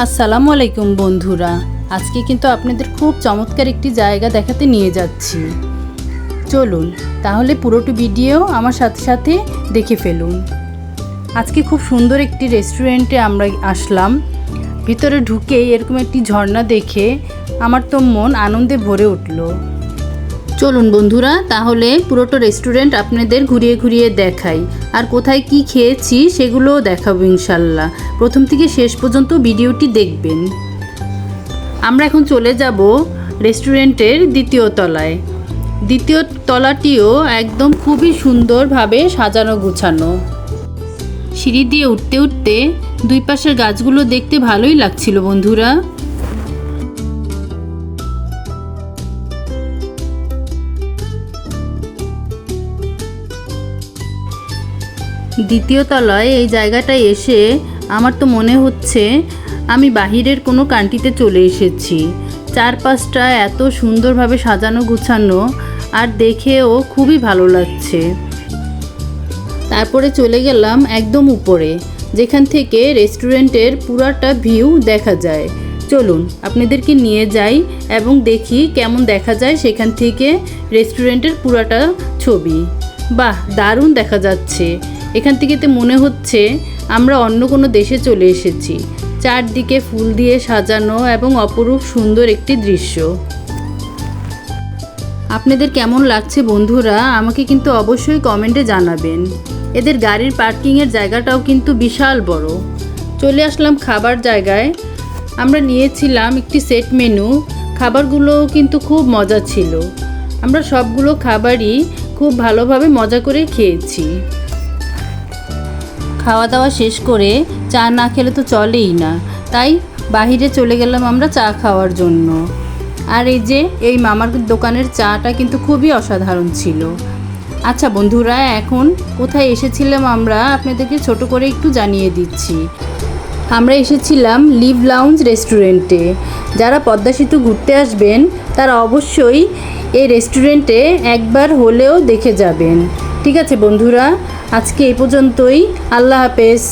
আসসালামু আলাইকুম বন্ধুরা, আজকে কিন্তু আপনাদের খুব চমৎকার একটি জায়গা দেখাতে নিয়ে যাচ্ছি। চলুন তাহলে পুরোটি ভিডিও আমার সাথে সাথে দেখে ফেলুন। আজকে খুব সুন্দর একটি রেস্টুরেন্টে আমরা আসলাম। ভিতরে ঢুকেই এরকম একটি ঝর্ণা দেখে আমার তো মন আনন্দে ভরে উঠল। চলুন বন্ধুরা তাহলে পুরোটা রেস্টুরেন্ট আপনাদের ঘুরিয়ে ঘুরিয়ে দেখাই, আর কোথায় কি খেয়েছি সেগুলোও দেখাবো ইনশাল্লাহ। প্রথম থেকে শেষ পর্যন্ত ভিডিওটি দেখবেন। আমরা এখন চলে যাব রেস্টুরেন্টের দ্বিতীয় তলায়। দ্বিতীয় তলাটিও একদম খুবই সুন্দরভাবে সাজানো গুছানো। সিঁড়ি দিয়ে উঠতে উঠতে দুই পাশের গাছগুলো দেখতে ভালোই লাগছিল বন্ধুরা। দ্বিতীয় তলায় এই জায়গাটায় এসে আমার তো মনে হচ্ছে আমি বাহিরের কোনো কান্ট্রিতে চলে এসেছি। চারপাশটা এত সুন্দরভাবে সাজানো গুছানো, আর দেখেও খুবই ভালো লাগছে। তারপরে চলে গেলাম একদম উপরে, যেখান থেকে রেস্টুরেন্টের পুরাটা ভিউ দেখা যায়। চলুন আপনাদেরকে নিয়ে যাই এবং দেখি কেমন দেখা যায় সেখান থেকে রেস্টুরেন্টের পুরাটা ছবি। বাহ, দারুণ দেখা যাচ্ছে। এখান থেকে তো মনে হচ্ছে আমরা অন্য কোনো দেশে চলে এসেছি। চারদিকে ফুল দিয়ে সাজানো এবং অপরূপ সুন্দর একটি দৃশ্য। আপনাদের কেমন লাগছে বন্ধুরা আমাকে কিন্তু অবশ্যই কমেন্টে জানাবেন। এদের গাড়ির পার্কিংয়ের জায়গাটাও কিন্তু বিশাল বড়। চলে আসলাম খাবার জায়গায়। আমরা নিয়েছিলাম একটি সেট মেনু। খাবারগুলোও কিন্তু খুব মজা ছিল। আমরা সবগুলো খাবারই খুব ভালোভাবে মজা করে খেয়েছি। খাওয়া দাওয়া শেষ করে চা না খেলে তো চলেই না, তাই বাহিরে চলে গেলাম আমরা চা খাওয়ার জন্য। আর এই মামার দোকানের চাটা কিন্তু খুবই অসাধারণ ছিল। আচ্ছা বন্ধুরা, এখন কোথায় এসেছিলাম আমরা আপনাদেরকে ছোট করে একটু জানিয়ে দিচ্ছি। আমরা এসেছিলাম লিভ লাউঞ্জ রেস্টুরেন্টে। যারা পদ্মা সেতু ঘুরতে আসবেন তারা অবশ্যই এই রেস্টুরেন্টে একবার হলেও দেখে যাবেন। ঠিক আছে বন্ধুরা, আজকে এই পর্যন্তই। আল্লাহ হাফেজ।